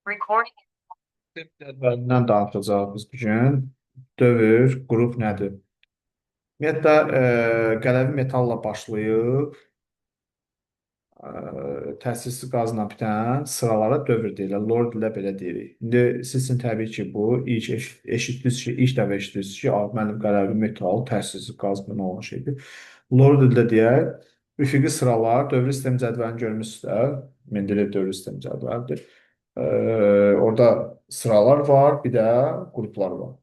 Cədvəlindən danışacağıq biz bugün. Dövr, qrup nədir? Ümumiyyətlə, qələvi metalla başlayıb, təsirsiz qazla bitən sıralara dövr deyirlər. Lord dildə belə deyirik. İndi siz üçün təbii ki, bu ilk eşitdiniz ki, ilk dəfə eşitdiniz ki, mənim qələvi metal təsirsiz qazla olan şeydir. Lord dildə deyək, üfüqi sıralar, dövr sistem cədvəlini görmüsünüzlər. Mendeleyev dövr sistem cədvəlidir. Orada sıralar var, bir də qruplar var.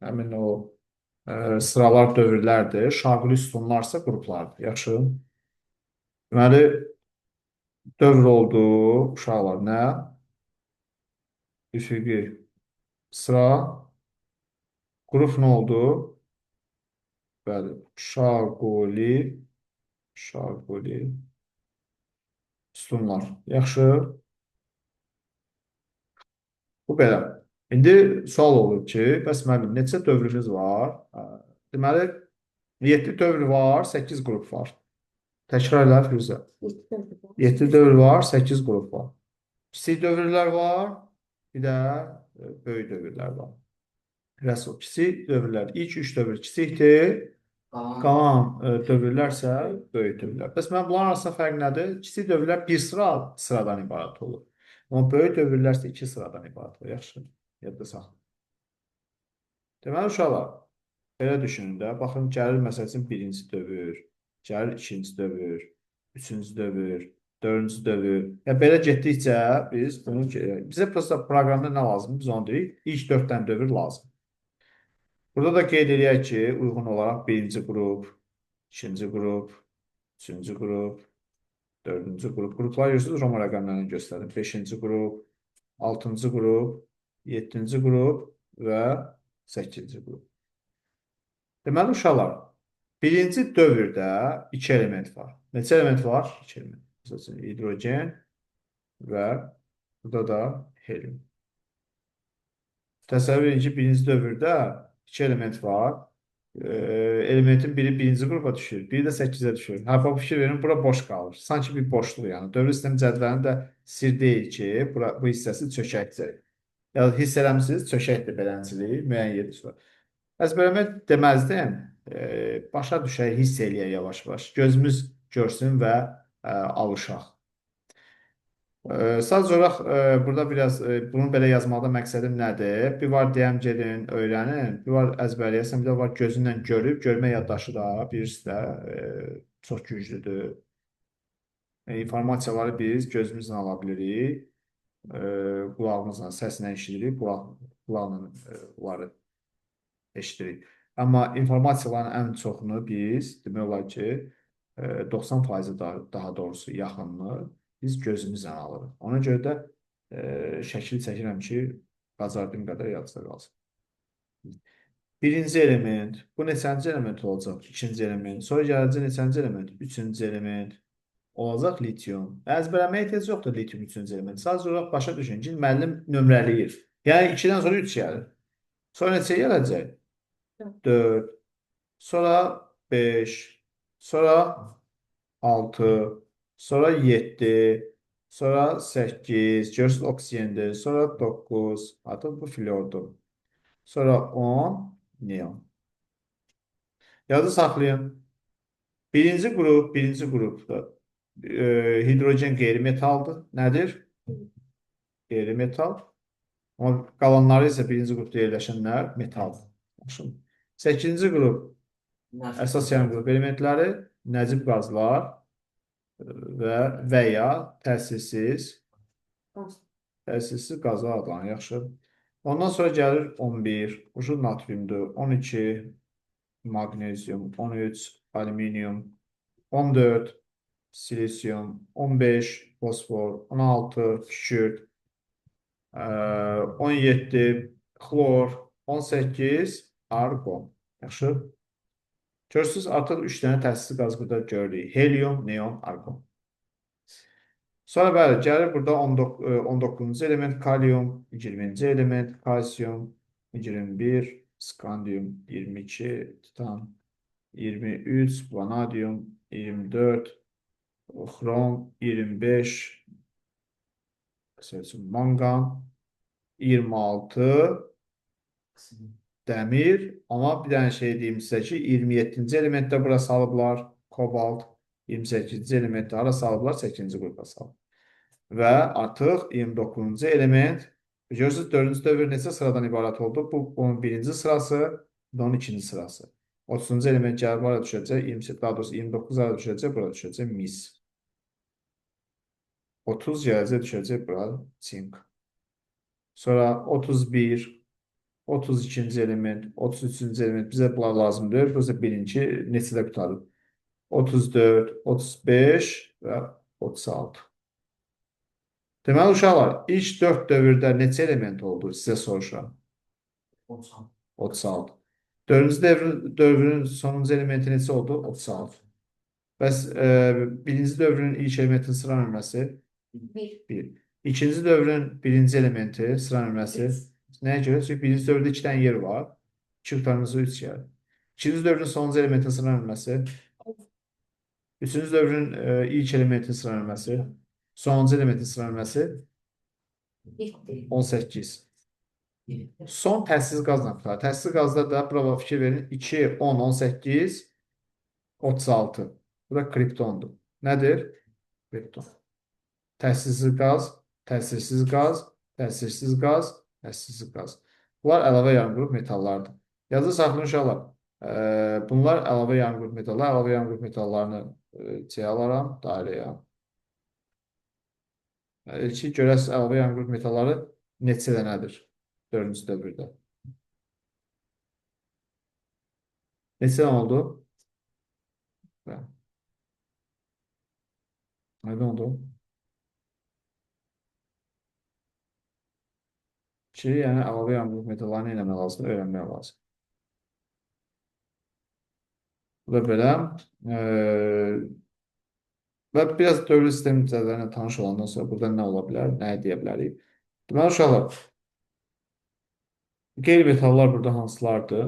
Həmin o sıralar dövrlərdir. Şaquli sütunlarsa qruplardır. Yaxşı. Deməli, dövr oldu uşaqlar nə? Üfüqi sıra, qrup nə oldu? Bəli, şaquli sütunlar. Yaxşı. Bu belə. İndi sual olur ki, bəs müəllim, neçə dövrümüz var? Deməli, 7 dövr var, 8 qrup var. Təkrar elə Firuzə. 7 dövr var, 8 qrup var. Kiçik dövrlər var, bir də böyük dövrlər var. Rəsul, kiçik dövrlər, ilk 3 dövr kiçikdir, qalan dövrlər isə böyük dövrlər. Bəs mən bunların arasında fərq nədir? Kiçik dövrlər bir sıradan ibarət olur. Amma böyük dövrlər isə 2 sıradan ibarət olur. Yaxşı, yadda saxla. Deməli, uşaqlar, belə düşünün də, baxın, gəlir məsəl üçün birinci dövr, gəlir ikinci dövr, üçüncü dövr, dördüncü dövr. Belə getdikcə biz bunu, bizə proqramda nə lazımdır? Biz onu deyirik, ilk 4 dənə dövr lazım. Burada da qeyd edək ki, uyğun olaraq birinci qrup, ikinci qrup, üçüncü qrup, dördüncü qrup. Qruplar görürsünüz, Roma rəqəmlərini göstərir. Beşinci qrup, altıncı qrup, yeddinci qrup və səkkizinci qrup. Deməli, uşaqlar, birinci dövrdə 2 element var. Neçə element var? 2 element. Məsələn, hidrogen və burada da helium. Təsəvvür edin ki, birinci dövrdə 2 element var. Elementin biri birinci qrupa düşür, biri də 8-ə düşür. Hə, fikir verin, bura boş qalır. Sanki bir boşluq yəni. Dövr sistemi cədvəlinin də sir deyil ki, bu hissəsi çökəkdir. Ya da hiss eləmişsiniz, çökəkdir beləncəlik, müəyyən yerdir. Əzbərləmək deməzdim, başa düşək, hiss eləyək yavaş-yavaş. Gözümüz görsün və alışaq. Sadəcə olaraq burada biraz bunu belə yazmaqda məqsədim nədir? Bir var deyəm gedin, öyrənin, bir var əzbərləyəsən, bir də var gözünlə görüb, görmə yaddaşı da birisi də çox güclüdür. İnformasiyaları biz gözümüzlə ala bilirik, qulağımızla, səslə eşidirik, qulaqla onları eşidirik. Amma informasiyaların ən çoxunu biz, demək olar ki, 90% daha doğrusu yaxınını biz gözümüzlə alırıq. Ona görə də şəkil çəkirəm ki, bacardığım qədər yadda qalsın. Birinci element, bu neçənci element olacaq? İkinci element, sonra gələcək neçənci element? Üçüncü element olacaq litium. Əzbərləməyə ehtiyac yoxdur litium üçüncü element. Sadəcə olaraq başa düşün ki, müəllim nömrələyir. Yəni 2-dən sonra 3 gəlir. Sonra neçə gələcək? 4, sonra 5, sonra 6, sonra 7, sonra 8, görürsünüz oksigendir, sonra 9, artıq bu flordur. Sonra 10, neon. Yazı saxlayın. Birinci qrupda hidrogen qeyri-metaldır. Nədir? Qeyri-metal. Amma qalanları isə birinci qrupda yerləşənlər metaldır. 8-ci qrup əsas yan qrup elementləri nəcib qazlar və ya təsirsiz qazlar adlanır. Yaxşı. Ondan sonra gəlir 11, ucud natriumdur, 12 magnezyum, 13 alüminium, 14 silisium, 15 fosfor, 16 kükürt, 17 xlor, 18 argon. Yaxşı. Görürsünüz, artıq 3 dənə təsirsiz qaz burada görürük. Helium, neon, argon. Sonra bəli, gəlir burada 19-cu element kalium, 20-ci element kalsium, 21, skandium, 22, titan, 23, vanadium, 24, xrom, 25, Məsəl üçün, manqan 26 dəmir, amma bir dənə şey deyim sizə ki, 27-ci elementdə bura salıblar, kobalt, 28-ci elementdə hara salıblar, 8-ci qrupa salıblar. Və artıq 29-cu element, görürsünüz, 4-cü dövr neçə sıradan ibarət oldu? Bu, onun birinci sırası, bunun ikinci sırası. 30-cu element gəlib, bura düşəcək, 28, daha doğrusu 29 ara düşəcək, bura düşəcək mis. 30 gələcək, düşəcək, bura sink. Sonra 31, 32-ci element, 33-cü element bizə bunlar lazımdır. Bu isə birinci neçədə qutarır? 34, 35 və 36. Deməli, uşaqlar, ilk 4 dövrdə neçə element oldu? Sizə soruşuram. 36. 4-cü dövrün sonuncu elementi neçə oldu? 36. Bəs birinci dövrün ilk elementin sıra nömrəsi? 1. İkinci dövrün birinci elementi sıra nömrəsi? Nəyə görə? Çünki birinci dövrdə 2 dənə yer var. 2 qutarınızı 3 yer. İkinci dövrün sonuncu elementin sıra nömrəsi? Üçüncü dövrün ilk elementin sıra nömrəsi? Sonuncu elementin sıra nömrəsi? 18. Son təssiz qazla qutarır. Təssiz qazda da bura fikir verin. 2, 10, 18, 36. Bu da kriptondur. Nədir? Kripton. Təsirsiz qaz, təsirsiz qaz, təsirsiz qaz, təsirsiz qaz. Bunlar əlavə yarımqrup metallardır. Yazı saxlayın uşaqlar. Bunlar əlavə yarımqrup metallar. Əlavə yarımqrup metallarını C alaram, dairəyə. İlki görəsiz əlavə yarımqrup metalları neçə dənədir? 4-cü dövrdə. Neçə dənə oldu? Aydın oldu. Ki, yəni əlavə yarımqrup metallarını nə eləmək lazımdır? Öyrənmək lazım. Bu da belə. Və biraz dövlət sistemi üzərində tanış olandan sonra burada nə ola bilər, nə deyə bilərik? Deməli, uşaqlar, qeyri-metallar burada hansılardır?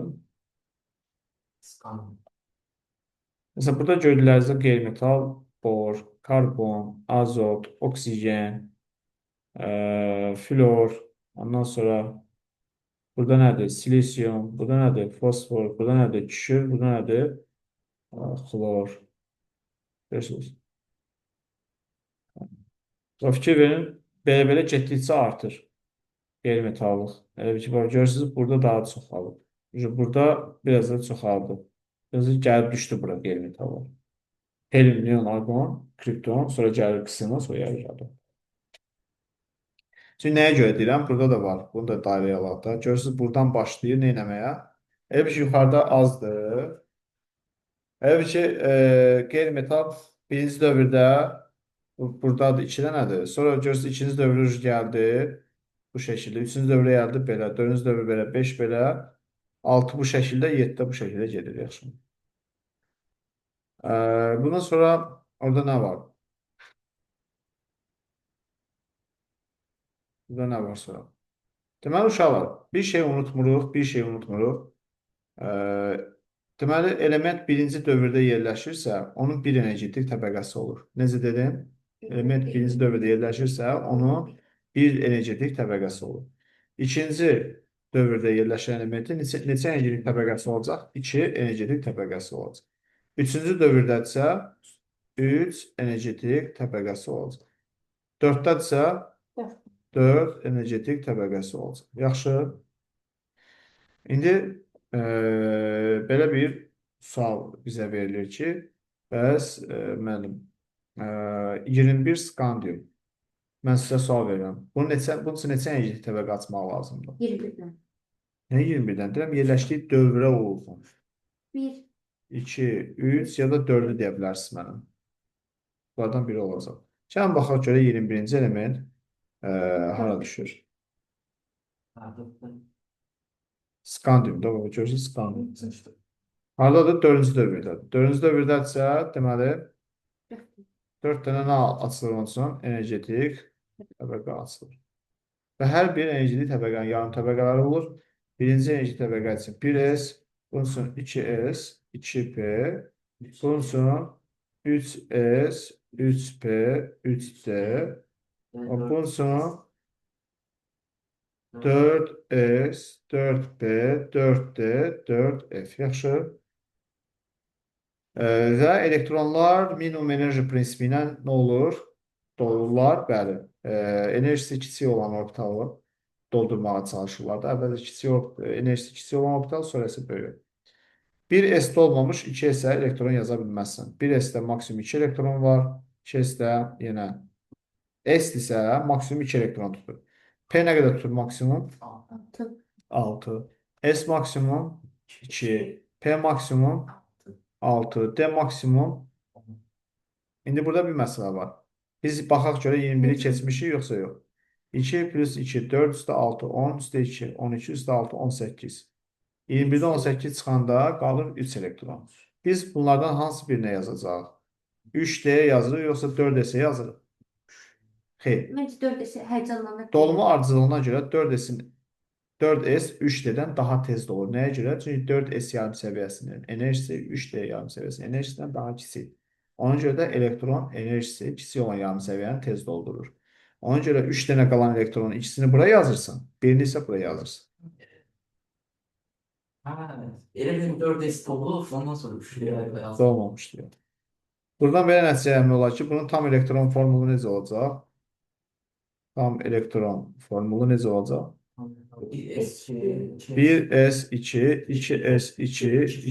Məsələn, burada gördüklərinizdə qeyri-metal, bor, karbon, azot, oksigen, flor, ondan sonra burada nədir? Silisium, burada nədir? Fosfor, burada nədir? Küşür, burada nədir? Xlor. Görürsünüz. Və fikir verin, belə-belə getdikcə artır qeyri-metallıq. Elə bir ki, görürsünüz, burada daha çoxalıb. Burada biraz da çoxaldı. Biraz da gəlib düşdü bura qeyri-metallar. Helium, neon, argon, kripton, sonra gəlir qisina, sonra gəlir radon. Şimdi nəyə görə deyirəm? Burada da var. Bunu da dairəyə alaq da. Görürsünüz, buradan başlayır nə eləməyə? Elə bir ki, yuxarıda azdır. Elə bir ki, qeyri-metal birinci dövrdə buradadır 2 dənədir. Sonra görürsünüz, ikinci dövrə gəldi bu şəkildə. Üçüncü dövrə gəldi belə. Dördüncü dövrə belə. 5 belə. 6 bu şəkildə. 7 də bu şəkildə gedir. Yaxşı. Bundan sonra orada nə var? Burada nə var sonra? Deməli, uşaqlar, bir şey unutmuruq, bir şey unutmuruq. Deməli, element birinci dövrdə yerləşirsə, onun bir energetik təbəqəsi olur. Necə dedim? Element birinci dövrdə yerləşirsə, onun bir energetik təbəqəsi olur. İkinci dövrdə yerləşən elementin neçə energetik təbəqəsi olacaq? 2 energetik təbəqəsi olacaq. Üçüncü dövrdədirsə, 3 energetik təbəqəsi olacaq. 4-dədirsə, 4 energetik təbəqəsi olacaq. Yaxşı. İndi belə bir sual bizə verilir ki, bəs müəllim, 21 skandium. Mən sizə sual verirəm. Bunun üçün neçə energetik təbəqə açmaq lazımdır? 21-dən. Nə 21-dən? Deyirəm, yerləşdiyi dövrə uyğun. 1. 2, 3 ya da 4-ü deyə bilərsiniz mənim. Bunlardan biri olacaq. Gəlin baxaq görə 21-ci element hara düşür? Skandiumda, görürsünüz, skandium. Haradadır? 4-cü dövrdə. 4-cü dövrdədirsə, deməli, 4 dənə nə açılır onun üçün? Energetik təbəqə açılır. Və hər bir energetik təbəqənin yarım təbəqələri olur. Birinci energetik təbəqə üçün 1S, bunun üçün 2S, 2P, bunun üçün 3S, 3P, 3D, Bunun sonu 4S, 4B, 4D, 4F. Yaxşı. Və elektronlar minimum enerji prinsipi ilə nə olur? Doldururlar. Bəli. Enerjisi kiçik olan orbitalı doldurmağa çalışırlar da. Əvvəlcə enerjisi kiçik olan orbital, sonra isə böyük. 1s-də olmamış 2s-ə elektron yaza bilməzsən. 1s-də maksimum 2 elektron var. 2s-də yenə s isə maksimum 2 elektron tutur. P nə qədər tutur maksimum? 6. S maksimum 2. P maksimum 6. D maksimum. İndi burada bir məsələ var. Biz baxaq görə 21-i keçmişik, yoxsa yox? 2 plus 2, 4 üstə 6, 10 üstə 2, 12 üstə 6, 18. 21-də 18 çıxanda qalır 3 elektron. Biz bunlardan hansı birinə yazacaq? 3D yazırıq, yoxsa 4S yazırıq? Xeyr. Məncə 4 həyəcanlanır. Dolma ardıcıllığına görə 4S 3D'dən daha tez olur. Nəyə görə? Çünki 4S yarım səviyyəsinin enerjisi 3D yarım səviyyəsinin enerjisindən daha kiçik. Ona görə də elektron enerjisi kiçik olan yarım səviyyəni tez doldurur. Ona görə 3 dənə qalan elektronun ikisini buraya yazırsan, birini isə buraya yazırsan. Elə bizim 4S olub, ondan sonra 3 yazdım. Olmamış diyor. Buradan belə nəticə əldə olar ki, bunun tam elektron formulu necə olacaq? Tam elektron formulu necə olacaq? 1s2, 2s2,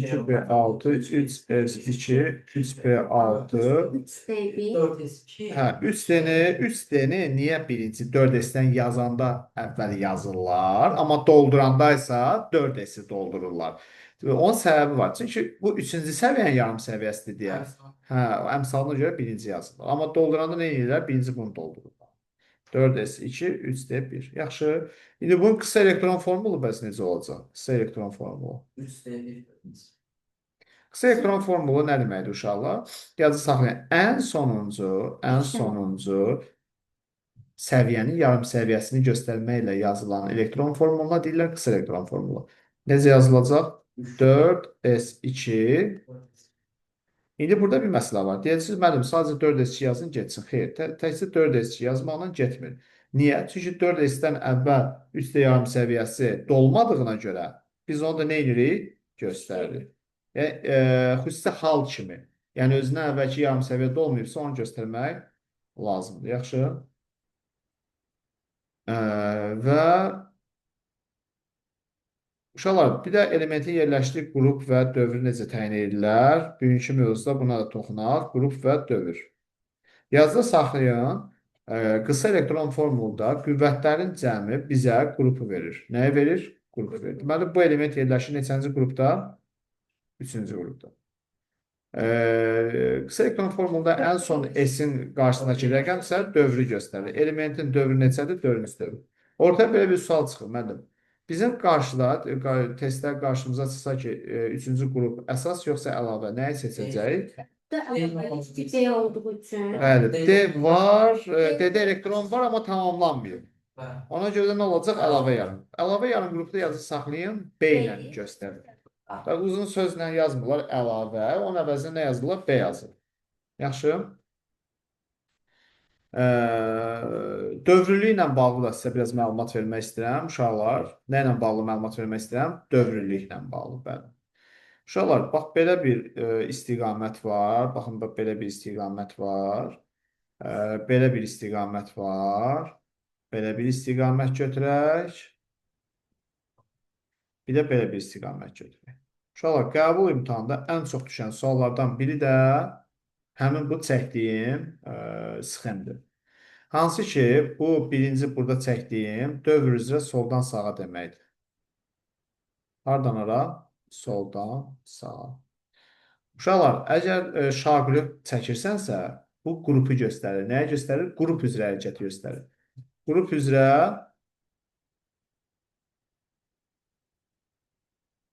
2p6, 3s2, 3p6. 3D1. Hə, 3D-ni niyə birinci 4S-dən yazanda əvvəl yazırlar, amma dolduranda isə 4S-i doldururlar. Onun səbəbi var. Çünki bu 3-cü səviyyənin yarım səviyyəsidir deyə. Hə, əmsalına görə birinci yazırlar. Amma dolduranda nə edirlər? Birinci bunu doldururlar. 4s2, 3d1. Yaxşı. İndi bunun qısa elektron formulu bəs necə olacaq? Qısa elektron formulu. 3D1. Qısa elektron formulu nə deməkdir uşaqlar? Yazı saxlayın. Ən sonuncu səviyyənin yarım səviyyəsini göstərməklə yazılan elektron formuluna deyirlər qısa elektron formulu. Necə yazılacaq? 4s2. İndi burada bir məsələ var. Deyəcəksiniz, müəllim, sadəcə 4S2 yazın, getsin. Xeyr, təkcə 4S2 yazmaqla getmir. Niyə? Çünki 4S-dən əvvəl 3D yarım səviyyəsi dolmadığına görə biz onu da nə edirik? Göstəririk. Xüsusi hal kimi. Yəni, özündən əvvəlki yarım səviyyə dolmayıbsa, onu göstərmək lazımdır. Yaxşı. Və uşaqlar, bir də elementin yerləşdiyi qrup və dövr necə təyin edirlər? Bugünkü mövzuda buna da toxunaq. Qrup və dövr. Yazıda saxlayın, qısa elektron formulda qüvvətlərin cəmi bizə qrupu verir. Nəyə verir? Qrupu verir. Deməli, bu element yerləşir neçənci qrupda? 3-cü qrupda. Qısa elektron formulda ən son S-in qarşısındakı rəqəm isə dövrü göstərir. Elementin dövrü neçədir? 4-cü dövr. Ortaya belə bir sual çıxır, mənim. Bizim qarşıda, testlər qarşımıza çıxsa ki, 3-cü qrup əsas yoxsa əlavə, nəyi seçəcəyik? D olduğu üçün. Bəli, D var, D-də elektron var, amma tamamlanmıyor. Ona görə də nə olacaq? Əlavə yarım. Əlavə yarım qrupda yazı saxlayın, B ilə göstərir. Uzun sözlə yazmırlar əlavə, onun əvəzinə nə yazırlar? B yazır. Yaxşı. Dövrlülük ilə bağlı da sizə biraz məlumat vermək istəyirəm, uşaqlar. Nə ilə bağlı məlumat vermək istəyirəm? Dövrlülüklə bağlı, bəli. Uşaqlar, bax, belə bir istiqamət var. Baxın, belə bir istiqamət var. Belə bir istiqamət var. Belə bir istiqamət götürək. Bir də belə bir istiqamət götürək. Uşaqlar, qəbul imtahanında ən çox düşən suallardan biri də həmin bu çəkdiyim sxemdir. Hansı ki, bu birinci burada çəkdiyim dövr üzrə soldan sağa deməkdir. Hardan ara? Soldan sağa. Uşaqlar, əgər şaqülü çəkirsənsə, bu qrupu göstərir. Nəyə göstərir? Qrup üzrə hərəkət göstərir. Qrup üzrə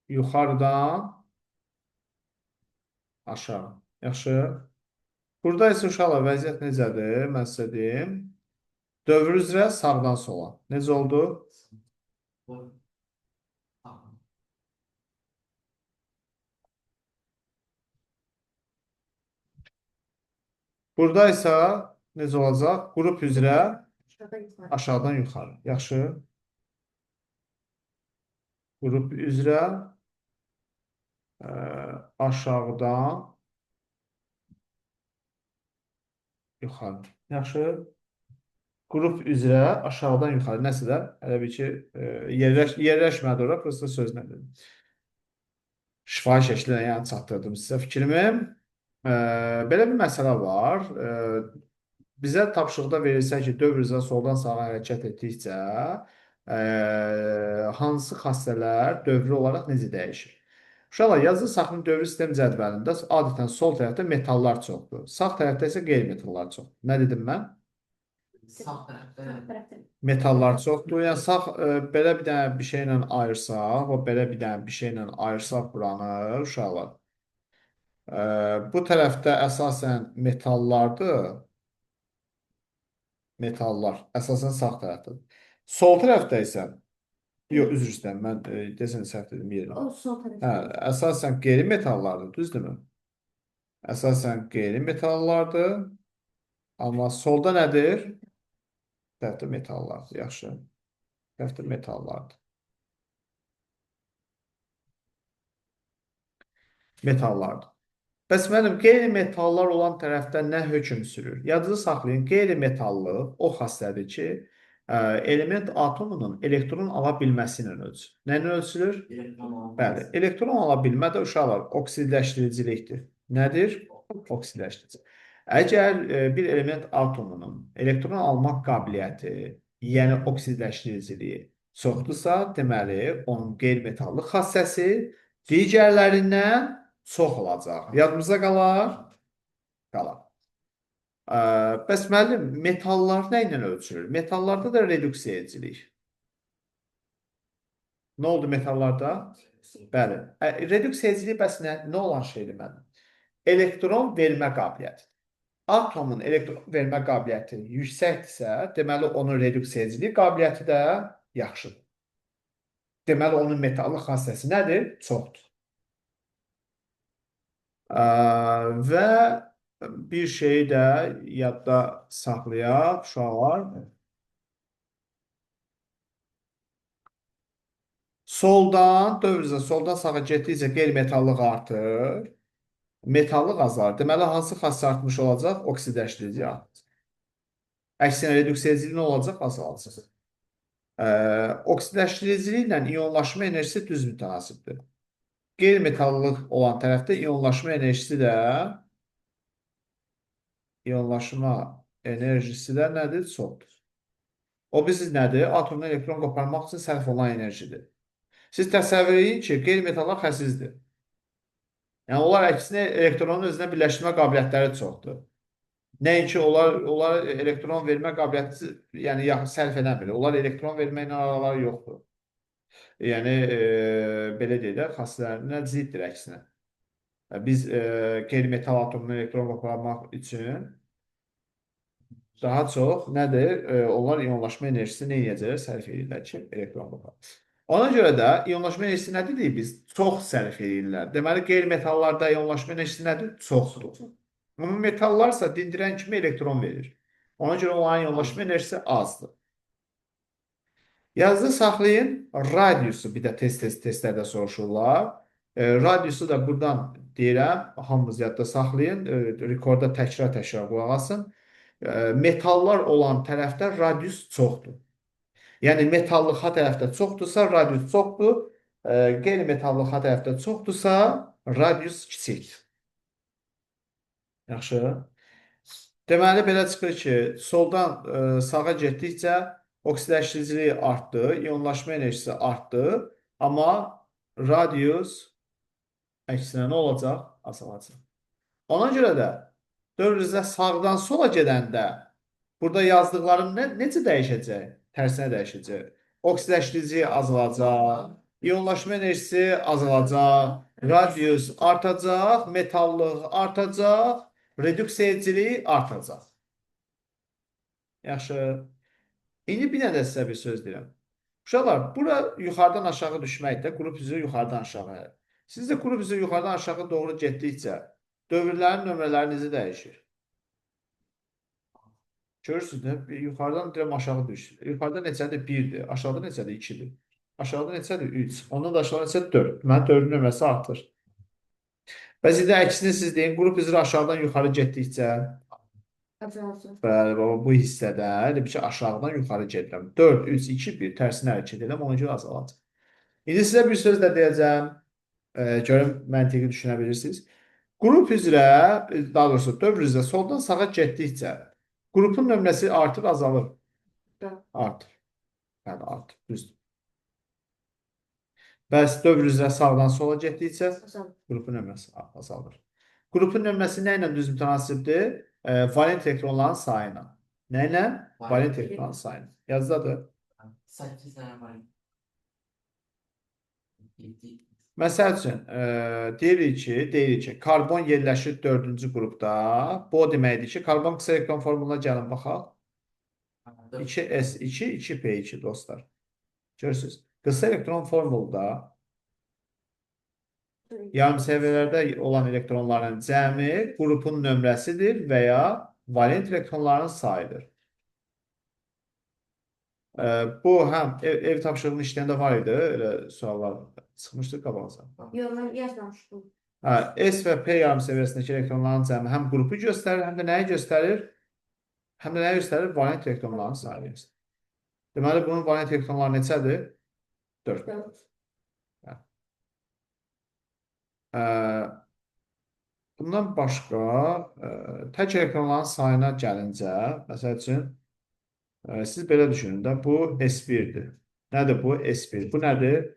yuxarıdan aşağı. Yaxşı. Burada isə uşaqlar vəziyyət necədir? Mən sizə deyim. Dövr üzrə sağdan sola. Necə oldu? Burada isə necə olacaq? Qrup üzrə Aşağıdan yuxarı. Aşağıdan yuxarı. Yaxşı. Qrup üzrə ə, aşağıdan yuxarı. Yaxşı. Qrup üzrə aşağıdan yuxarı. Nəsə də hələ bir ki yerləşmədi ora, prosta sözlə dedim. Şifahi şəkildə yəni çatdırdım sizə fikrimi. Belə bir məsələ var. Bizə tapşırıqda verilsə ki, dövr üzrə soldan sağa hərəkət etdikcə hansı xassələr dövrü olaraq necə dəyişir? Uşaqlar, yazılı saxlığın dövr sistem cədvəlində adətən sol tərəfdə metallar çoxdur. Sağ tərəfdə isə qeyri-metallar çoxdur. Nə dedim mən? Sağ tərəfdə. Sağ tərəfdə. Metallar çoxdur. Yəni sağ belə bir dənə bir şeylə ayırsaq, və belə bir dənə bir şeylə ayırsaq buranı, uşaqlar. Bu tərəfdə əsasən metallardır. Metallar əsasən sağ tərəfdədir. Sol tərəfdə isə yox, üzr istəyirəm, mən desən səhv dedim yerinə. O sol Hə, tərəfdə. əsasən qeyri-metallardır, düzdürmü? Əsasən qeyri-metallardır. Amma solda nədir? Tərəfdə metallardır, yaxşı. Tərəfdə metallardır. Metallardır. Bəs mənim qeyri-metallar olan tərəfdə nə hökm sürür? Yadınızı saxlayın, qeyri-metallıq o xassədir ki, element atomunun elektron ala bilməsi ilə ölçülür. Nə ilə ölçülür? Bəli, elektron ala bilmə də uşaqlar oksidləşdiricilikdir. Nədir? Oksidləşdirici. Əgər bir element atomunun elektron almaq qabiliyyəti, yəni oksidləşdiriciliyi çoxdursa, deməli, onun qeyri-metallıq xassəsi digərlərindən çox olacaq. Yadımıza qalar? Qalar. Bəs müəllim, metallar nə ilə ölçülür? Metallarda da reduksiya edicilik. Nə oldu metallarda? Bəli. Reduksiya edicilik bəs nə olan şeydir mənim? Elektron vermə qabiliyyəti. Atomun elektron vermə qabiliyyəti yüksəkdirsə, deməli onun reduksiya edicilik qabiliyyəti də yaxşıdır. Deməli onun metallıq xassəsi nədir? Çoxdur. Və bir şeyi də yadda saxlayaq, uşaqlar. Soldan, dövr üzrə soldan sağa getdikcə qeyri-metallıq artır, metallıq azalır. Deməli, hansı xassə artmış olacaq? Oksidləşdirici artacaq. Əksinə, reduksiyaciliyi nə olacaq? Azalacaq. Oksidləşdiriciliklə iyonlaşma enerjisi düz mütənasibdir. Qeyri-metallıq olan tərəfdə iyonlaşma enerjisi də nədir? Çoxdur. O biz nədir? Atomdan elektron qoparmaq üçün sərf olan enerjidir. Siz təsəvvür edin ki, qeyri-metallar xəsizdir. Yəni, onlar əksinə elektronun özünə birləşdirmə qabiliyyətləri çoxdur. Nəinki onlar elektron vermə qabiliyyəti yəni, sərf edəmir. Onlar elektron verməklə araları yoxdur. Yəni, belə deyək də, xassələrinə ziddir əksinə. Biz qeyri-metal atomundan elektron qoparmaq üçün daha çox nədir? Onlar iyonlaşma enerjisi nə edəcək? Sərf edirlər ki, elektron qoparmaq. Ona görə də iyonlaşma enerjisi nədir deyik biz? Çox sərf edirlər. Deməli, qeyri-metallarda iyonlaşma enerjisi nədir? Çoxdur. Amma metallarsa dindirən kimi elektron verir. Ona görə onların iyonlaşma enerjisi azdır. Yazılı saxlayın, radiusu bir də testlərdə soruşurlar. Radiusu da buradan deyirəm, hamınız yadda saxlayın, rekorda təkrar qulaq asın. Metallar olan tərəfdə radius çoxdur. Yəni, metallıq H tərəfdə çoxdursa, radius çoxdur. Qeyri-metallıq H tərəfdə çoxdursa, radius kiçikdir. Yaxşı. Deməli, belə çıxır ki, soldan sağa getdikcə oksidləşdiriciliyi artdı, iyonlaşma enerjisi artdı, amma radius əksinə nə olacaq? Azalacaq. Ona görə də dövr üzrə sağdan sola gedəndə burada yazdıqlarım necə dəyişəcək? Tərsinə dəyişəcək. Oksidləşdirici azalacaq, iyonlaşma enerjisi azalacaq, radius artacaq, metallıq artacaq, reduksiya ediciliyi artacaq. Yaxşı. İndi bir dənə də sizə bir söz deyirəm. Uşaqlar, bura yuxarıdan aşağı düşməkdə, qrup üzrə yuxarıdan aşağı. Siz də qrup üzrə yuxarıdan aşağı doğru getdikcə dövrlərin nömrələri necə dəyişir? Görürsünüz də, yuxarıdan deyirəm aşağı düşür. Yuxarıda neçədir? 1-dir. Aşağıda neçədir? 2-dir. Aşağıda neçədir? 3. Ondan da aşağı neçədir? 4. Deməli 4-ün nömrəsi artır. Bəs indi əksini siz deyin, qrup üzrə aşağıdan yuxarı getdikcə, Azalacaq. bəli, baba, bu hissədə demək ki, aşağıdan yuxarı gedirəm. 4, 3, 2, 1 tərsinə hərəkət edirəm, ona görə azalacaq. İndi sizə bir söz də deyəcəm. Görüm məntiqi düşünə bilirsiniz. Qrup üzrə, daha doğrusu dövr üzrə soldan sağa getdikcə qrupun nömrəsi artır, azalır. Artır. Yəni artır. Düzdür. Bəs dövr üzrə sağdan sola getdikcə Azalacaq. qrupun nömrəsi azalır. Qrupun nömrəsi nə ilə düz mütənasibdir? Valent elektronların sayı ilə. Nə ilə? Valent elektronların sayı ilə. Yazdadır. 8 tane var. 7. Məsəl üçün, deyirik ki, karbon yerləşir 4-cü qrupda. Bu o deməkdir ki, karbon qısa elektron formuluna gəlin baxaq. 2s2, 2p2 dostlar. Görürsünüz. Qısa elektron formulda yarımsevərlərdə olan elektronların cəmi qrupun nömrəsidir və ya valent elektronların sayıdır. Bu həm ev tapşırığının işləyəndə var idi, elə suallar çıxmışdır qabağınıza. Yox, mən yazmamışdım. S və P yarımsevərsindəki elektronların cəmi həm qrupu göstərir, həm də nəyi göstərir? Həm də nəyi göstərir? Valent elektronların sayını göstərir. Deməli, bunun valent elektronları neçədir? 4. 4. Bundan başqa, tək elektronların sayına gəlincə, məsəl üçün, siz belə düşünün də, bu S1-dir. Nədir bu? S1. Bu nədir?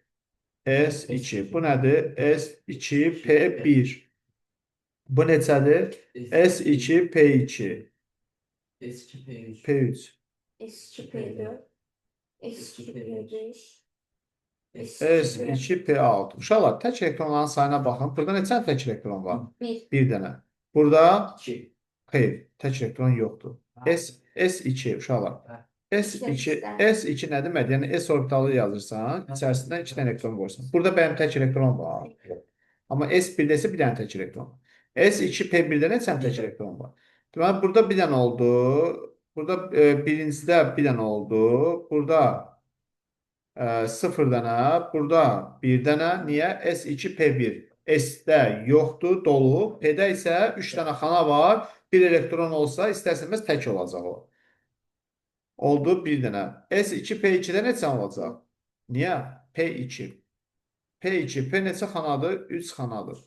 S2. Bu nədir? S2P1. Bu neçədir? S2P2. S2P3. P3. S2P4. S2P5. S2P6. Uşaqlar, tək elektronların sayına baxın. Burada neçə tək elektron var? 1. Bir dənə. Burada 2. xeyr, tək elektron yoxdur. S2 uşaqlar. S2 nə demək? Yəni S orbitalı yazırsan, içərisində 2 dənə elektron qoyursan. Burada mənim tək elektron var. Amma S1-də isə bir dənə tək elektron. S2P1-də neçə tək elektron var? Deməli, burada bir dənə oldu. Burada birincidə bir dənə oldu. Burada 0 dənə. Burada bir dənə. Niyə? S2P1. S-də yoxdur, dolu. P-də isə 3 dənə xana var. Bir elektron olsa, istərsəməz tək olacaq o. Oldu bir dənə. S2P2-də neçə olacaq? Niyə? P2. P2. P neçə xanadır? 3 xanadır.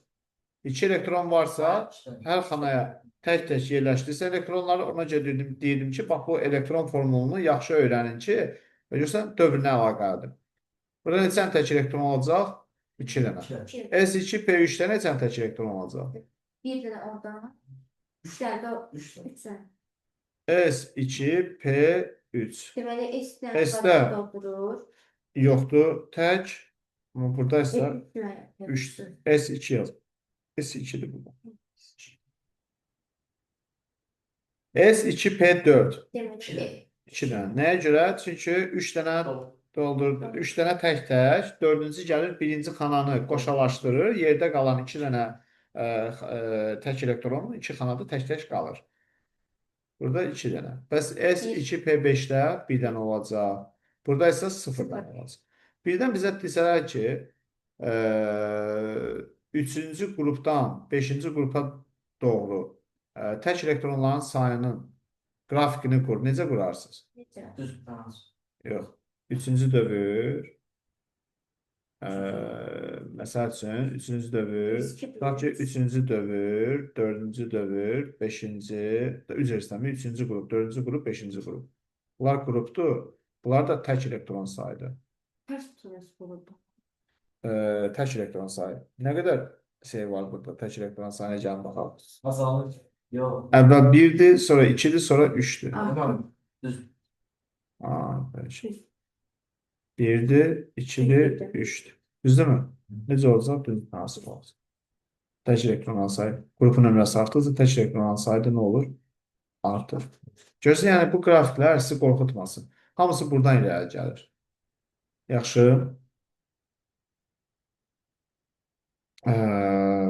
2 elektron varsa, hər xanaya tək-tək yerləşdirsə elektronları, ona görə deyirdim ki, bax bu elektron formulunu yaxşı öyrənin ki, görürsən, dövrünə əlaqəlidir. Burada neçə tək elektron olacaq? 2 dənə. S2P3-də neçə tək elektron olacaq? Bir dənə oradan. 3 dənə. 3 tane. 3 dənə. S2P3. Deməli, S-dən S-də doldurur. yoxdur, tək. Amma burada isə 3. 3. S2 yaz. S2-dir bu. S2P4. Deməli, 2 dənə. Nəyə görə? Çünki 3 dənə doldurdu. 3 dənə tək-tək. 4-cü gəlir, birinci xananı qoşalaşdırır. Yerdə qalan 2 dənə tək elektron 2 xanada tək-tək qalır. Burada 2 dənə. Bəs S2P5-də bir dənə olacaq. Burada isə 0 dənə olacaq. Birdən bizə desələr ki, 3-cü qrupdan 5-ci qrupa doğru tək elektronların sayının qrafikini qur. Necə qurarsınız? Düz trans. Yox. 3-cü dövr. Məsəl üçün, 3-cü dövr. Tutaq ki, 3-cü dövr, 4-cü dövr, 5-ci, üzr istəmir, 3-cü qrup, 4-cü qrup, 5-ci qrup. Bunlar qrupdur. Bunlar da tək elektron sayıdır. Tərs tutulması olurdu. Tək elektron sayı. Nə qədər şey var burada? Tək elektron sayına gəlin baxaq. Azalır. Yok. Əvvəl 1-dir, sonra 2-dir, sonra 3-dür. Tamam. Düz. Bəli. 1-dir, 2-dir, 3-dür. Düzdürmü? Necə olacaq? Düz münasib olacaq. Tək elektron sayı. Qrupun nömrəsi artırsa, tək elektron sayı da nə olur? Artır. Görürsən, yəni bu qrafiklər sizi qorxutmasın. Hamısı buradan irəli gəlir. Yaxşı.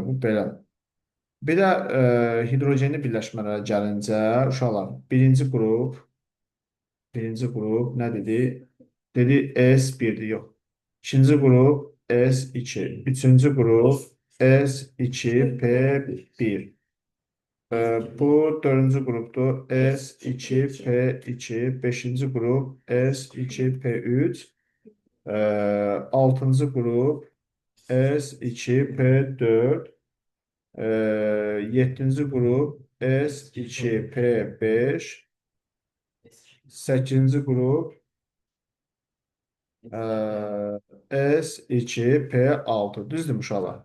Bu belə. Bir də hidrogenli birləşmələrə gəlincə, uşaqlar, birinci qrup nə dedi? Dedi S1-dir, yox. İkinci qrup S2, üçüncü qrup S2P1. Bu dördüncü qrupdur. S2P2, beşinci qrup S2P3, altıncı qrup S2P4, yeddinci qrup S2P5, səkizinci qrup S2P6. Düzdür uşaqlar?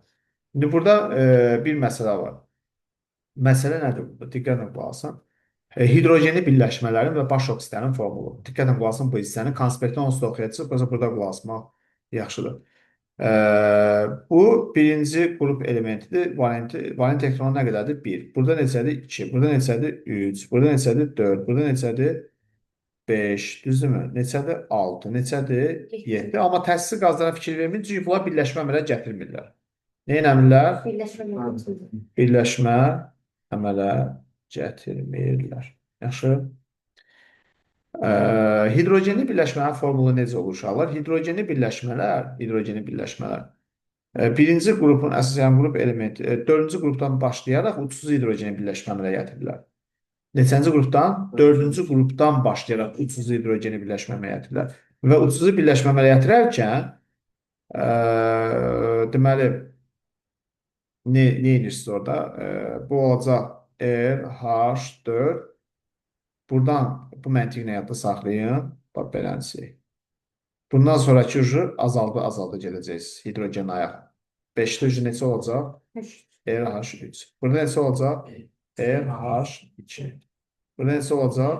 İndi burada bir məsələ var. Məsələ nədir burada? Diqqətlə qulaq asın. Hidrogenli birləşmələrin və baş oksitlərin formulu. Diqqətlə qulaq asın bu hissəni. Konspektdən onsuz da oxuyacaqsınız. Burada qulaq asmaq yaxşıdır. Bu birinci qrup elementidir. Valent elektronu nə qədərdir? 1. Burada neçədir? 2. Burada neçədir? 3. Burada neçədir? 4. Burada neçədir? 5. Düzdürmü? Neçədir? 6. Neçədir? 7. Amma təsisi qazlara fikir verməyin. Çünki bunlar birləşmə əmələ gətirmirlər. Nə eləmirlər? Birləşmə əmələ gətirmirlər. Yaxşı. Hidrogenli birləşmələrin formulu necə olur uşaqlar? Hidrogenli birləşmələr birinci qrupun əsasən qrup elementi, dördüncü qrupdan başlayaraq ucsuz hidrogenli birləşmə əmələ gətirirlər. Neçənci qrupdan? Dördüncü qrupdan başlayaraq ucsuz hidrogenli birləşmə əmələ gətirirlər. Və ucsuz birləşmə əmələ gətirərkən deməli ne edirsiniz orada? Bu olacaq RH4. Buradan bu məntiqini həyatda saxlayın. Bax, beləncə. Bundan sonraki azaldı gedəcəksiniz hidrogen ayağı. 5-də necə olacaq? RH3. Burada necə olacaq? RH2. Burada necə olacaq?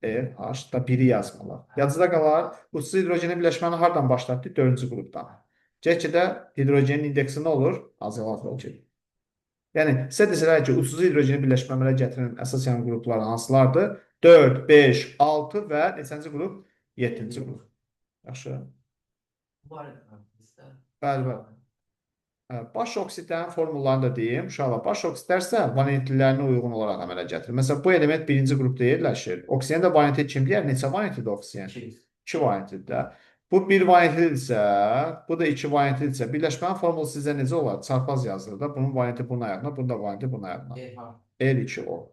RH. Da 1-i yazmalar. Yazıda qalar. Ucsuz hidrogenin birləşməni hardan başlatdı? 4-cü qrupdan. Cək ki də hidrogenin indeksi nə olur? Azalacaq. Yəni, sizə desələr ki, ucsuz hidrogeni birləşmə əmələ gətirən əsas yan qruplar hansılardır? 4, 5, 6 və neçənci qrup? 7-ci qrup. Yaxşı. Bəli. Baş oksitlərin formullarını da deyim. Uşaqlar, baş oksitlər isə valentlilərinə uyğun olaraq əmələ gətirir. Məsələn, bu element birinci qrupda yerləşir. Oksigen də valentli kim deyər? Neçə valentlidir oksigen? 2 valentlidir də. Bu 1 valentlidirsə, bu da 2 valentlidirsə, birləşmənin formulu sizə necə olar? Çarpaz yazılır da. Bunun valentli bunun ayağına, bunun da valentli bunun ayağına. L2O.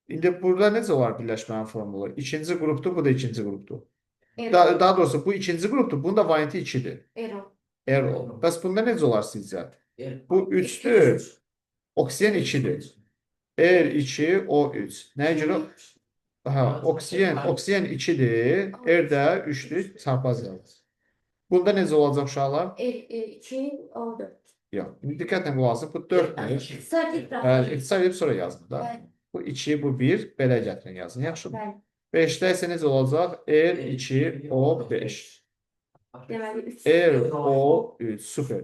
İndi burada necə olar birləşmənin formulu? İkinci qrupdur, bu da ikinci qrupdur. Daha doğrusu bu ikinci qrupdur, bunun da valentli 2-dir. Error. Bəs bunda necə olar sizcə? Bu 3-dür, oksigen 2-dir. R2O3. Nəyə görə? Oksigen 2-dir, R də 3-dür, çarpaz yazılır. Bunda necə olacaq uşaqlar? R2O4. Yox, diqqətlə qulaq asın, bu 4-dür. İxtisar edib sonra yazın da. Bu 2, bu 1, belə gətirin yazın, yaxşı mı? 5-də isə necə olacaq? R2O5. RO3, super.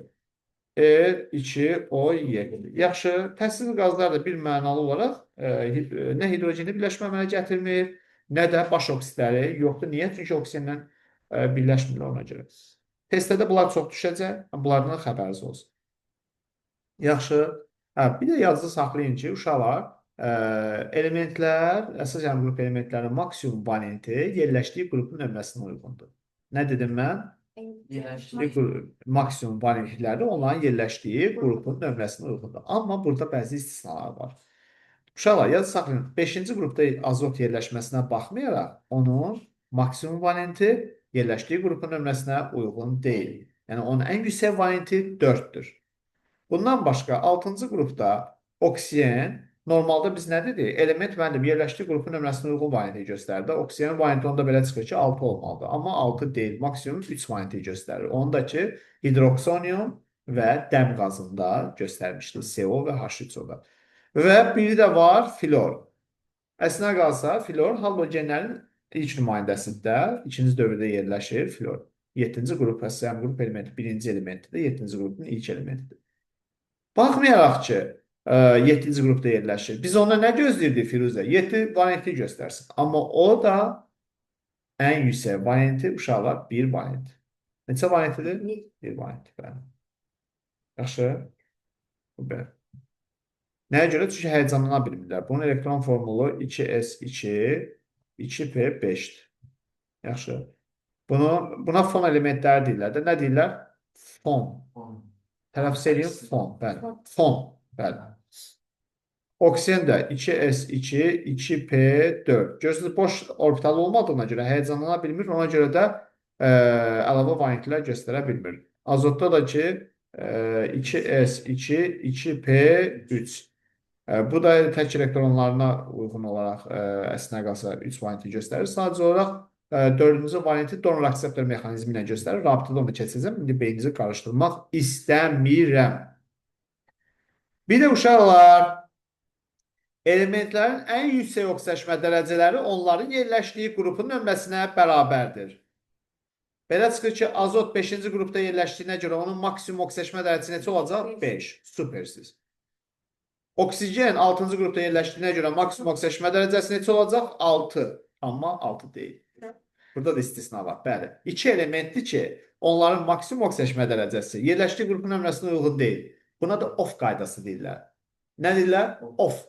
R2O7. Yaxşı, təsirli qazlar da bir mənalı olaraq nə hidrogenli birləşmə əmələ gətirmir, nə də baş oksitləri yoxdur. Niyə? Çünki oksigenlə birləşmirlər ona görə. Testdə bunlar çox düşəcək, bunlardan xəbəriniz olsun. Yaxşı, bir də yazıda saxlayın ki, uşaqlar, elementlər, əsas yəni qrup elementlərin maksimum valenti yerləşdiyi qrupun nömrəsinə uyğundur. Nə dedim mən? Maksimum valentliklərdə onların yerləşdiyi qrupun nömrəsinə uyğundur. Amma burada bəzi istisnalar var. Uşaqlar, yazı saxlayın. 5-ci qrupda azot yerləşməsinə baxmayaraq, onun maksimum valenti yerləşdiyi qrupun nömrəsinə uyğun deyil. Yəni, onun ən yüksək valenti 4-dür. Bundan başqa, 6-cı qrupda oksigen, normalda biz nə dedik? Element müəllim yerləşdiyi qrupun nömrəsinə uyğun valenti göstərir. Oksigenin valenti onda belə çıxır ki, 6 olmalıdır. Amma 6 deyil, maksimum 3 valenti göstərir. Onu da ki, hidroksonium və dəm qazında göstərmişdik. CO və H3O-da. Və biri də var filor. Əslinə qalsa, filor halogenlərin ilk nümayəndəsində, ikinci dövrdə yerləşir filor. 7-ci qrup, əsas qrup elementi, birinci elementidir, 7-ci qrupun ilk elementidir. Baxmayaraq ki, 7-ci qrupda yerləşir. Biz ona nə gözləyirdik Firuzə? 7 valenti göstərsin. Amma o da ən yüksək valenti uşaqlar 1 valenti. Neçə valentidir? 1 valenti. Yaxşı. Nəyə görə? Çünki həyəcanlana bilmirlər. Bunun elektron formulu 2s2, 2p5-dir. Yaxşı. Buna fon elementləri deyirlər də. Nə deyirlər? Fon. Tələffüz edin fon. Bəli. Fon. Bəli. Oksigen də 2s2, 2p4. Gözünüz boş orbital olmadığına görə həyəcanlana bilmir. Ona görə də əlavə variantlar göstərə bilmir. Azotda da ki 2s2, 2p3. Bu da tək elektronlarına uyğun olaraq əslinə qalsa 3 variantı göstərir. Sadəcə olaraq dördüncü variantı donor akseptor mexanizmi ilə göstərir. Rabitədə onu keçəcəm. İndi beyninizi qarışdırmaq istəmirəm. Bir də uşaqlar, elementlərin ən yüksək oksidaşma dərəcələri onların yerləşdiyi qrupun nömrəsinə bərabərdir. Belə çıxır ki, azot 5-ci qrupda yerləşdiyinə görə onun maksimum oksidaşma dərəcəsi neçə olacaq? 5. Süpersiz. Oksigen 6-cı qrupda yerləşdiyinə görə maksimum oksidaşma dərəcəsi neçə olacaq? 6. Amma 6 deyil. Burada da istisna var. Bəli. 2 elementdir ki, onların maksimum oksidaşma dərəcəsi yerləşdiyi qrupun nömrəsinə uyğun deyil. Buna da off qaydası deyirlər. Nə deyirlər? Off.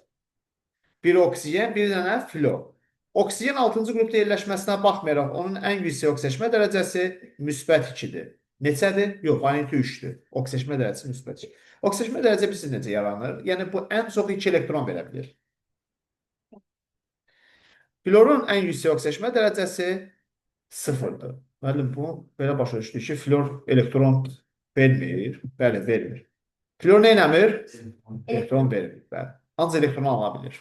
Bir oksigen, bir dənə flor. Oksigen 6-cı qrupda yerləşməsinə baxmayaraq, onun ən yüksək oksidaşma dərəcəsi müsbət 2-dir. Neçədir? Yox, valenti 3-dür. Oksidaşma dərəcəsi müsbət 2. Oksidaşma dərəcə bilirsiniz necə yaranır? Yəni, bu ən çox 2 elektron verə bilir. Florun ən yüksək oksidaşma dərəcəsi 0-dır. Müəllim, bu belə başa düşdük ki, flor elektron vermir. Bəli, vermir. Flor nə eləmir? Elektron vermir. Bəli. Ancaq elektron ala bilir.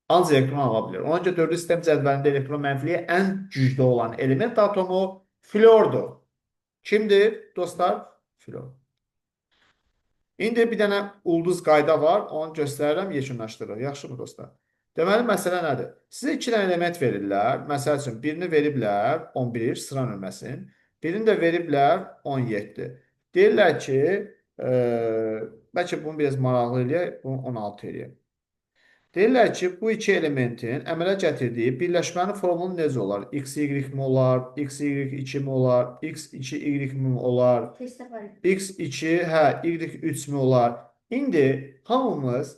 Ancaq elektron ala bilir. Ona görə dördüncü sistem cədvəlində elektron mənfiliyi ən güclü olan element atomu flordur. Kimdir? Dostlar, flor. İndi bir dənə ulduz qayda var. Onu göstərirəm, yekunlaşdırır. Yaxşımı dostlar? Deməli, məsələ nədir? Sizə 2 dənə element verirlər. Məsəl üçün, birini veriblər 11 sıra nömrəsinin. Birini də veriblər 17. Deyirlər ki, bəlkə bunu biraz maraqlı eləyək, bunu 16 eləyək. Deyirlər ki, bu iki elementin əmələ gətirdiyi birləşmənin formulu necə olar? XY mi olar? XY2 mi olar? X2Y mi olar? X2, hə, Y3 mi olar? İndi hamımız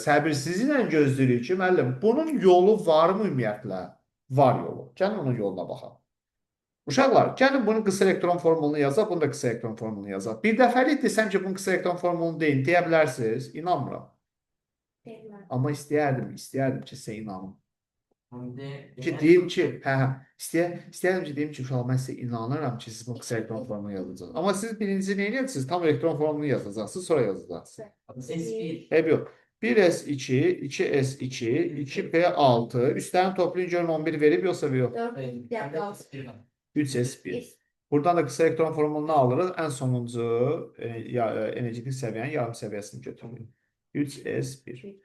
səbirsizliklə gözləyirik ki, müəllim, bunun yolu varmı ümumiyyətlə? Var yolu. Gəlin onun yoluna baxaq. Uşaqlar, gəlin bunun qısa elektron formulunu yazaq, bunu da qısa elektron formulunu yazaq. Bir dəfəlik desəm ki, bunun qısa elektron formulunu deyin, deyə bilərsiniz. İnanmıram. Amma istəyərdim ki, sizə inanım. Ki, deyim ki, istəyərdim ki, deyim ki, uşaqlar, mən sizə inanıram ki, siz bu qısa elektron formunu yazacaqsınız. Amma siz birinci nə edəcəksiniz? Tam elektron formunu yazacaqsınız, sonra yazacaqsınız. S1. Hep yox. 1s2, 2s2, 2p6, üstlərini toplayın, görün 11 verib, yoxsa yox. 3s1. Buradan da qısa elektron formulunu alırıq, ən sonuncu energetik səviyyənin yarım səviyyəsini götürürük. 3s1.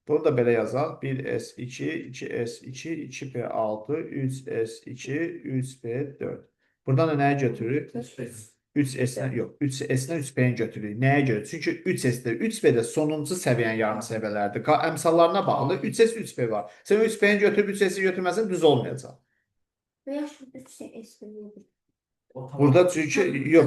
Bunu da belə yazaq. 1s2, 2s2, 2p6, 3s2, 3p4. Buradan da nəyə götürürük? 3s-dən, yox, 3s-dən 3p-ni götürürük. Nəyə görə? Çünki 3s-də, 3p-də sonuncu səviyyənin yarım səviyyələrdir. Əmsallarına baxılır, 3s, 3p var. Sən 3p-ni götürüb 3s-i götürməsən düz olmayacaq. Burada çünki, yox,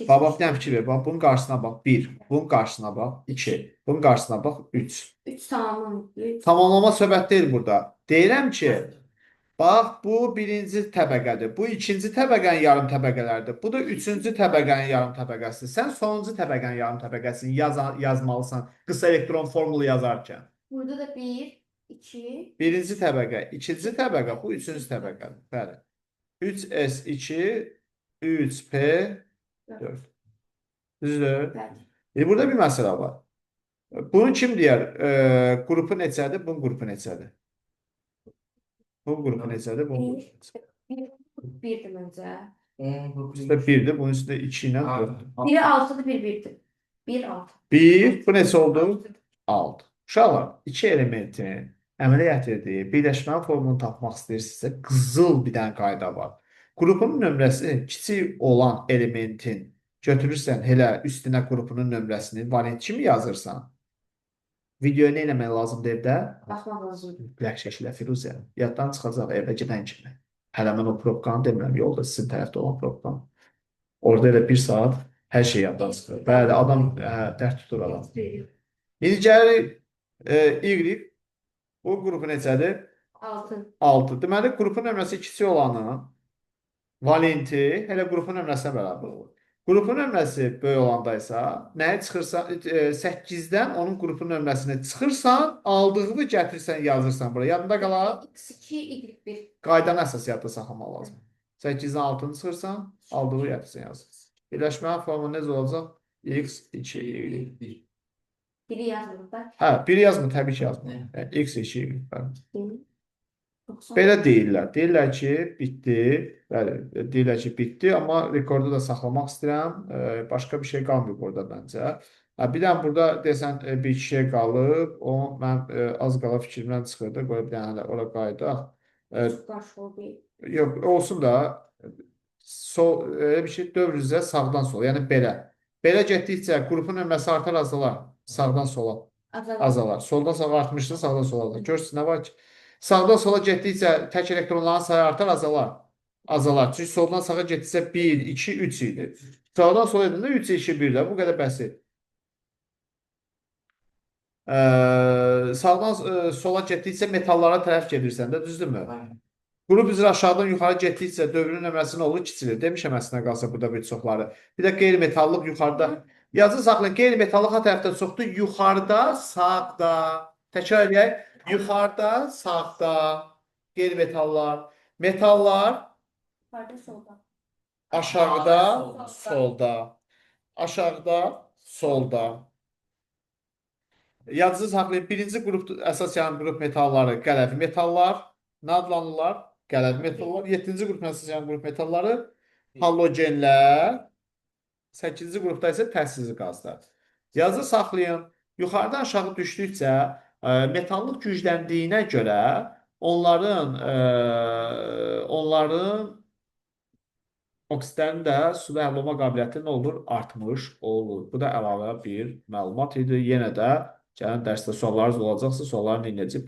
bax, nə fikir ver, bax, bunun qarşısına bax, 1, bunun qarşısına bax, 2, bunun qarşısına bax, 3. 3 tamamlanır. Tamamlama söhbət deyil burada. Deyirəm ki, bax, bu birinci təbəqədir, bu ikinci təbəqənin yarım təbəqələrdir, bu da üçüncü təbəqənin yarım təbəqəsidir. Sən sonuncu təbəqənin yarım təbəqəsini yazmalısan qısa elektron formulu yazarkən. Burada da 1, 2. Birinci təbəqə, ikinci təbəqə, bu üçüncü təbəqədir. Bəli. 3s2, 3p4. Düzdür? Burada bir məsələ var. Bunu kim deyər? Qrupu neçədir? Bunun qrupu neçədir? Bu qrupu neçədir? Bunun qrupu neçədir? 1'dir məncə. Üstə 1'dir. Bunun üstə 2 ilə 4'dür. Biri 6'dır, 1 1'dir. 1 6. 1, bu neçə oldu? 6. Uşaqlar, 2 elementin əmələ gətirdiyi birləşmənin formulunu tapmaq istəyirsinizsə, qızıl bir dənə qayda var. Qrupunun nömrəsi kiçik olan elementin götürürsən elə üstünə qrupunun nömrəsini valent kimi yazırsan, videoya nə eləmək lazımdır evdə? Baxmaq lazımdır. Bilək şəkillə Firuzə, yaddan çıxacaq evə gedən kimi. Hələ mən o probkanı demirəm, yolda sizin tərəfdə olan probkan. Orada elə 1 saat hər şey yaddan çıxır. Bəli, adam dərd tutur adam. İndi gəlirik Y. Bu qrupu neçədir? 6. 6. Deməli, qrupun nömrəsi kiçik olanın valenti elə qrupun nömrəsinə bərabər olur. Qrupun nömrəsi böyük olanda isə nəyi çıxırsan, 8-dən onun qrupun nömrəsini çıxırsan, aldığını gətirsən, yazırsan bura. Yadında qalar, X2, Y1. qaydanı əsas yadda saxlamaq lazım. 8-dən 6-nı çıxırsan, aldığı gətirsən, yazırsan. Birləşmənin formu necə olacaq? X2, Y. Bir. Biri yazılır da. Hə, biri yazmır, təbii ki yazmır. Evet. X2, Y. Bəli. 90. Belə deyirlər. Deyirlər ki, bitdi. Bəli, deyirlər ki, bitdi, amma rekordu da saxlamaq istəyirəm. Başqa bir şey qalmıyor burada məncə. Bir dənə burada desən bir iki şey qalıb. O mən az qala fikrimdən çıxırdı. Qoy bir dənə də ora qayıdaq. Qarşı oldu. Yox, olsun da sol elə bir şey dövr üzrə sağdan sola. Yəni belə. Belə getdikcə qrupun nömrəsi artar, azalar. Sağdan sola azalar. Soldan sağa artmışdı, sağdan sola azalar. Görürsünüz nə var ki? Sağdan sola getdikcə tək elektronların sayı artar, azalar. Azalar. Çünki soldan sağa getdikcə 1, 2, 3 idi. Sağdan sola edəndə 3, 2, 1 də bu qədər bəsit. Sağdan sola getdikcə metallara tərəf gedirsən də, düzdürmü? Aynen. Qrup üzrə aşağıdan yuxarı getdikcə dövrün nömrəsi nə olur? Kiçilir. Demişəm əslində qalsa burada bir çoxları. Bir də qeyri-metallıq yuxarıda. Yazı saxlayın. Qeyri-metallıq ha tərəfdə çoxdur. Yuxarıda, sağda. Təkrar edək. Yuxarıda, sağda. Qeyri-metallar. Metallar Yukarıda solda. aşağıda, solda. Aşağıda, solda. Yadınızı saxlayın. Birinci qrup, əsas yəni qrup metalları qələvi metallar. Nə adlanırlar? Qələvi metallar. 7-ci qrup əsas yəni qrup metalları halogenlər. 8-ci qrupda isə tərsizli qazlar. Yazı saxlayın. Yuxarıdan aşağı düşdükcə metallıq gücləndiyinə görə onların oksidlərin də suda həll olma qabiliyyəti nə olur? Artmış olur. Bu da əlavə bir məlumat idi. Yenə də gələn dərsdə suallarınız olacaqsa, sualları dinləyəcək.